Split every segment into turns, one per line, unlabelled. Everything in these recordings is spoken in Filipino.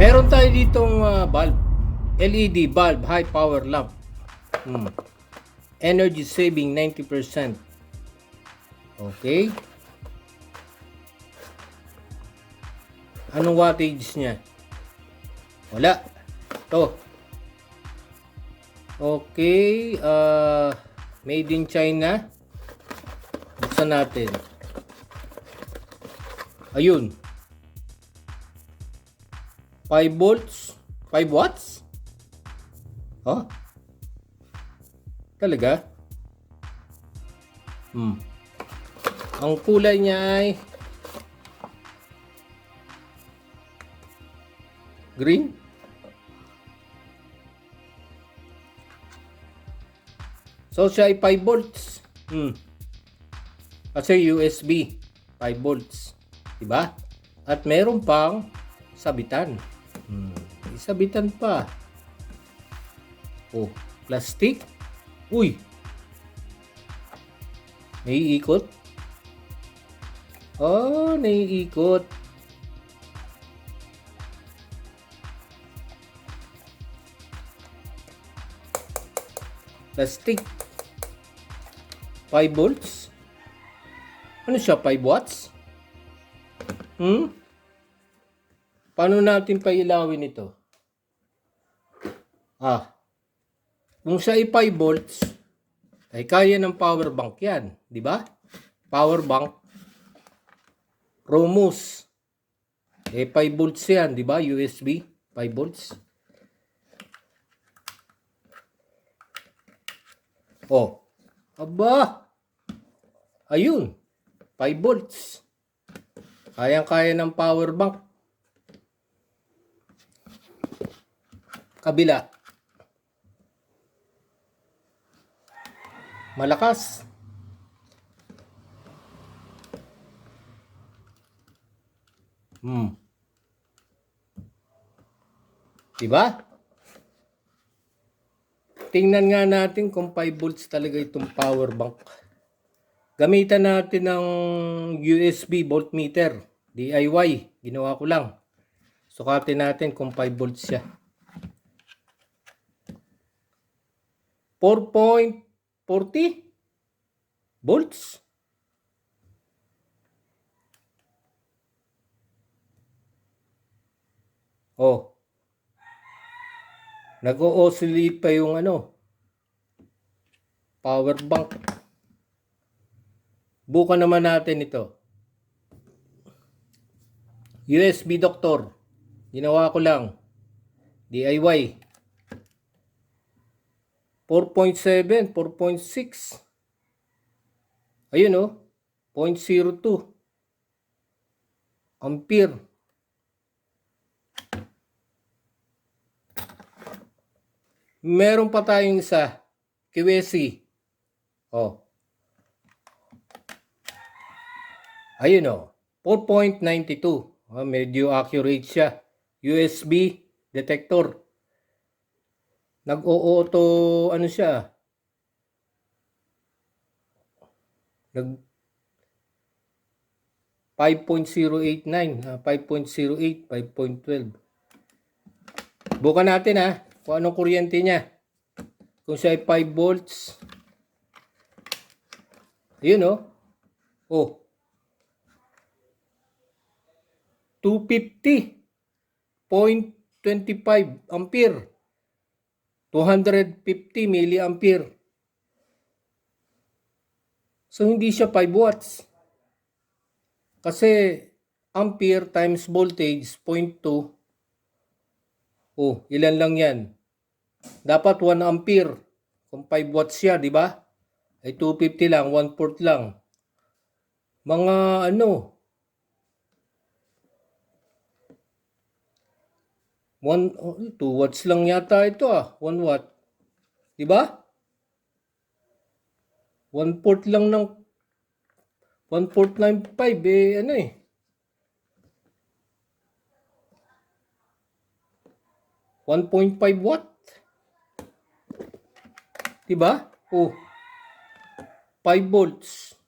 Meron tayo ditong bulb. LED bulb, high power lamp. Energy saving 90%. Okay. Anong wattage niya? Wala. Ito. Okay. Made in China. Buksan natin. Ayun. 5 volts. 5 watts? Oh? Talaga? Ang kulay niya ay green. So siya ay 5 volts. Kasi USB 5 volts, 'di ba? At meron pang sabitan. Isabitan pa. Oh, plastic. Uy. Naiikot. Oh, naiikot. Plastic. 5 volts. Ano siya? 5 watts? Paano natin pailawin ito? Kung siya ay 5 volts, ay kaya ng power bank yan. Di ba? Power bank. Romus. 5 volts yan. Di ba? USB. 5 volts. Oh. Aba. Ayun. 5 volts. Kayang-kaya ng power bank. Kabila. Malakas. Diba? Tingnan nga natin kung 5 volts talaga itong power bank. Gamitan natin ng USB voltmeter. DIY. Ginawa ko lang. Sukatin natin kung 5 volts siya. 4.40 volts. Oh. Nag-o-oscillate pa yung power bank. Bukan naman natin ito. USB doctor. Ginawa ko lang. DIY. 4.7, 4.6. Ayun 0.02 ampere. Meron pa tayong isa, QSC. Ayun 4.92. Medyo accurate siya. USB detector. Nag-o-auto siya. 5.089, 5.08, 5.12. Bukan natin kung anong kuryente niya. Kung siya ay 5 volts. Ayun 250.25 ampere. 250 milliampere. So, hindi siya 5 watts. Kasi, ampere times voltage, 0.2. Ilan lang yan? Dapat 1 ampere. Kung 5 watts siya, di ba? Ay 250 lang, 1/4 lang. Mga 2 watts lang yata ito 1 watt. Di ba? 1/4 lang ng 1.95 1.5 watt. Di ba? 5 volts.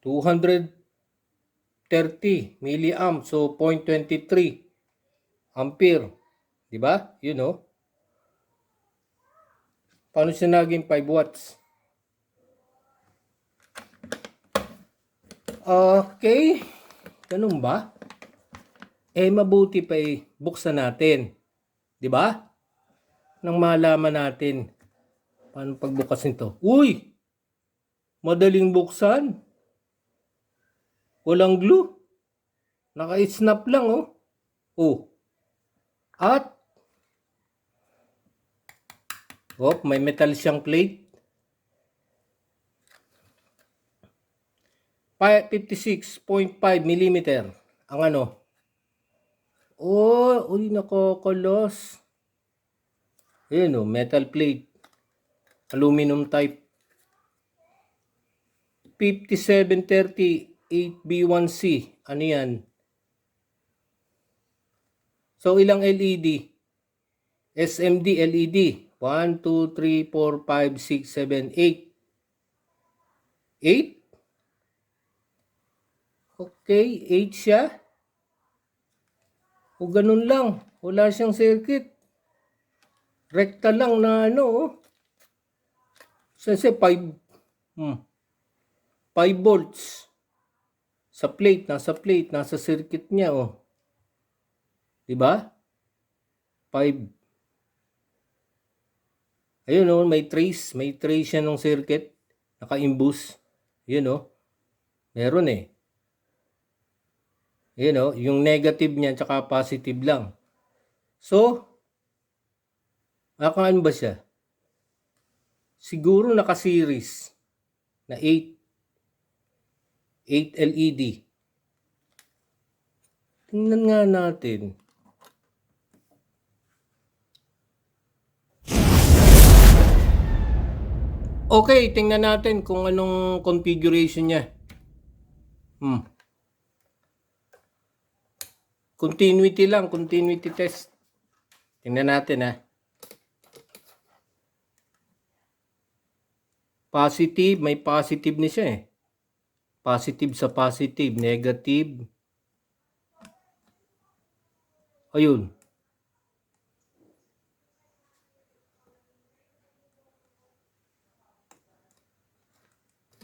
230 milliamp. So, 0.23 ampere. Di ba? Yun oh. Paano siya naging 5 watts? Okay. Ganun ba? Mabuti pa buksan natin. Di ba? Nang malaman natin paano pagbukas nito. Uy! Madaling buksan. Walang glue. Naka-snap lang oh. Oh. At may metal siyang plate. 56.5 mm ang ano. Uy, nakokolos. Ayun oh, metal plate. Aluminum type. 5730 8B1C. Ano yan? So, ilang LED? SMD LED. 1, 2, 3, 4, 5, 6, 7, 8. 8? Okay, 8 siya. O ganun lang. Wala siyang circuit. Rekta lang na ano. Kasi 5 volts. Sa plate, nasa circuit niya oh. 'Di ba? 5. Ayun oh, may trace siya ng circuit. Naka-imbus. Yun oh. Meron eh. Yun oh, yung negative niya tsaka positive lang. So, ano ba siya? Siguro naka-series na 8 LED. Tingnan nga natin. Okay, tingnan natin kung anong configuration niya. Continuity test. Tingnan natin ha. Positive, may positive na siya eh. Positive sa positive, negative. Ayun.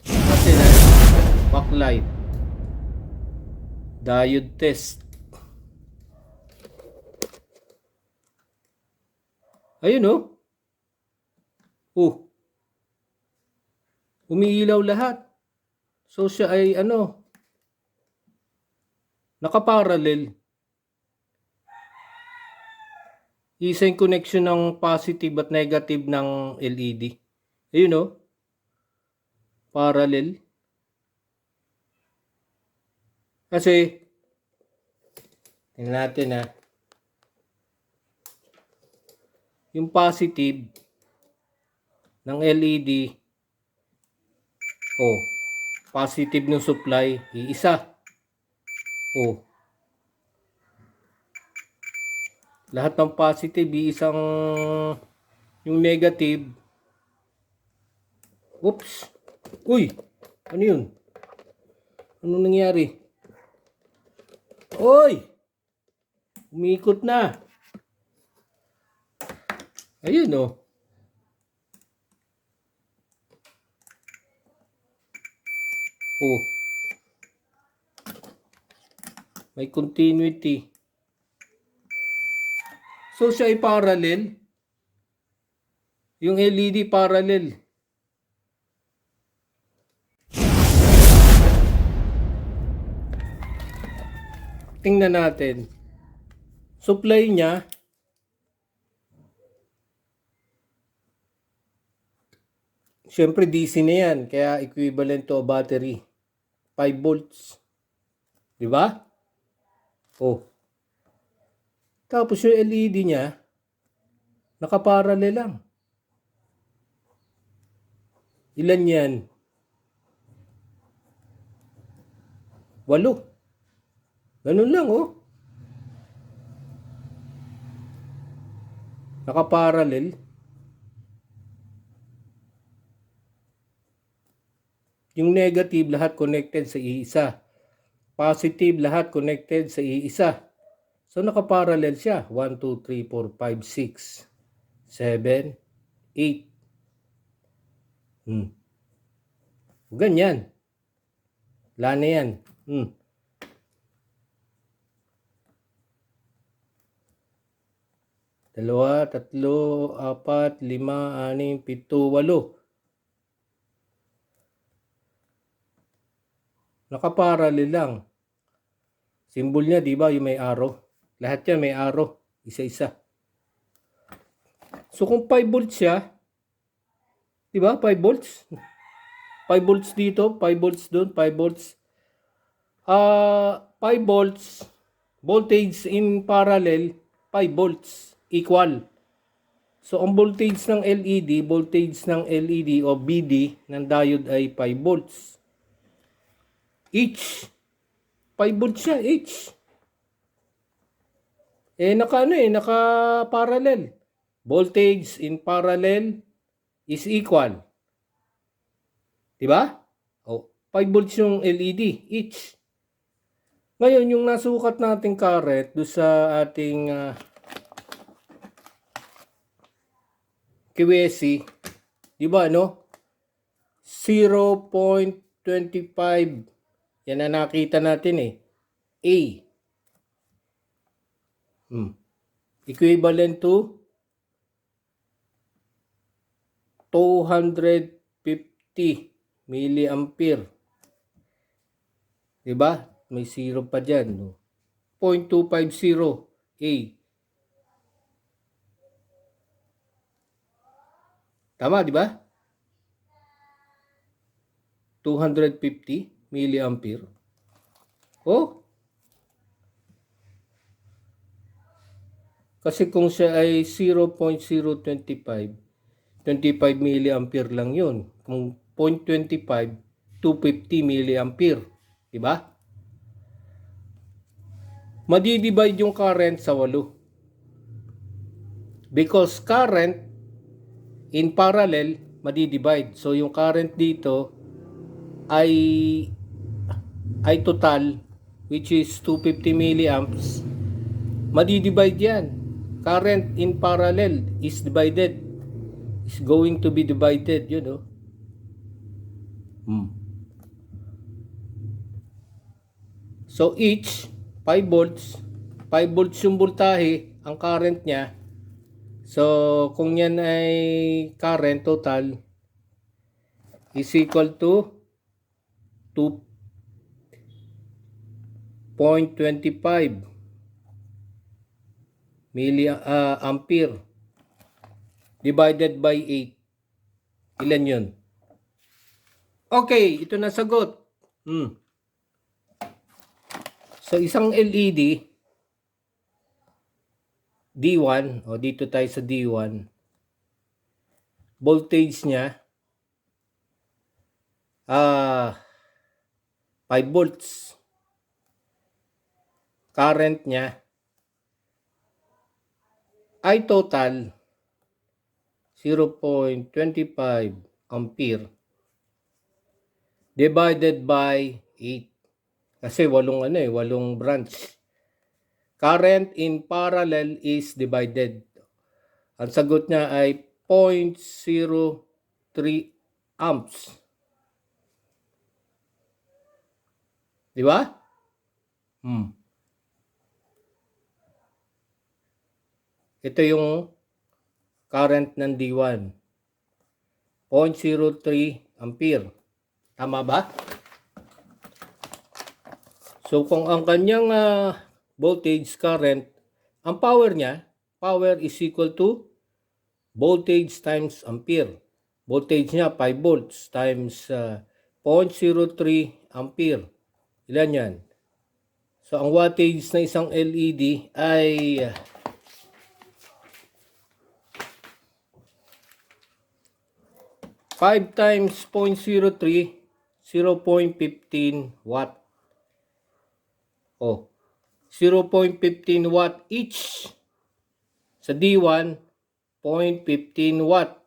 Natin ha. Backlight. Diode test. Ayun oh. Umiilaw lahat. So siya ay ano, nakaparallel. Isa yung connection ng positive at negative ng LED. Ayun oh. Parallel. Kasi, tingnan natin ha. Yung positive ng LED, positive ng supply, iisa. Lahat ng positive, isang yung negative. Oops. Uy, ano yun? Ano nangyari? Oy! Umikot na. Ayun oh. May continuity. So siya ay parallel. Yung LED parallel. Tingnan natin. Supply niya, syempre DC na yan, kaya equivalent to a battery. 5 volts. Di ba? Tapos yung LED niya, nakaparallel lang. Ilan yan? 8. Ganun lang oh. Nakaparallel. Yung negative lahat connected sa iisa. Positive lahat connected sa iisa. So, nakaparallel siya. 1, 2, 3, 4, 5, 6, 7, 8. Ganyan. Wala na yan. 2, 3, 4, 5, 6, 7, 8. Nakaparallel lang. Symbol niya, di ba, yung may arrow. Lahat yan may arrow. Isa-isa. So, kung 5 volts siya, di ba, 5 volts? 5 volts dito, 5 volts doon, 5 volts. 5 volts, voltage in parallel, 5 volts, equal. So, ang voltage ng LED o BD ng diode ay 5 volts. Each. 5 volts siya, each. Naka-parallel. Voltage in parallel is equal. Diba? 5 volts yung LED, each. Ngayon, yung nasukat nating current do sa ating QSC, diba, no? 0.25. Yan na nakita natin eh. A. Equivalent to 250 milliampere. Diba? May 0 pa dyan. No? 0.250 A. Tama, diba? 250 milliampere. Kasi kung siya ay 0.025, 25 milliampere lang yun. Kung 0.25, 250 milliampere. Diba? Madidivide yung current sa 8. Because current in parallel, madidivide. So, yung current dito ay total, which is 250 milliamps. Madidivide yan. Current in parallel is divided. Is going to be divided, you know. So each 5 volts, 5 volts yung voltahe, ang current niya. So kung yan ay current total is equal to 2.25 ampere divided by 8. Ilan yun? Okay, ito na sagot. So, isang LED, D1, o dito tayo sa D1, voltage niya, 5 volts. Current niya ay total 0.25 ampere divided by 8. Kasi 8 branch. Current in parallel is divided. Ang sagot niya ay 0.03 amps. Di ba? Ito yung current ng D1. 0.03 ampere. Tama ba? So, kung ang kanyang voltage current, ang power niya, power is equal to voltage times ampere. Voltage niya 5 volts times 0.03 ampere. Ilan yan? So, ang wattage ng isang LED ay 5 times 0.03, 0.15 watt. 0.15 watt each. Sa D1, 0.15 watt.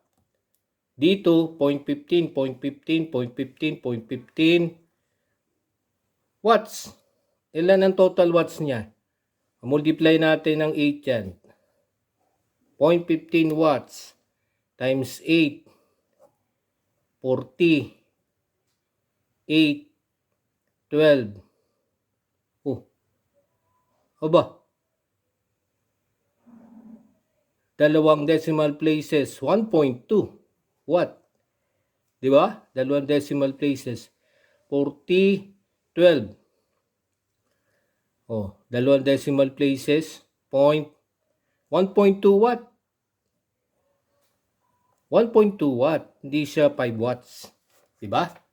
Dito, 0.15, 0.15, 0.15, 0.15 watts. Ilan ang total watts niya? Multiply natin ng 8 yan. 0.15 watts times 8, 40, 8, 12. Oh, aba, dalawang decimal places, 1.2 watt. Di ba? Dalawang decimal places, 40, 12. Oh, dalawang decimal places, 1.2 watt. 1.2 watt, hindi siya 5 watts. Di ba?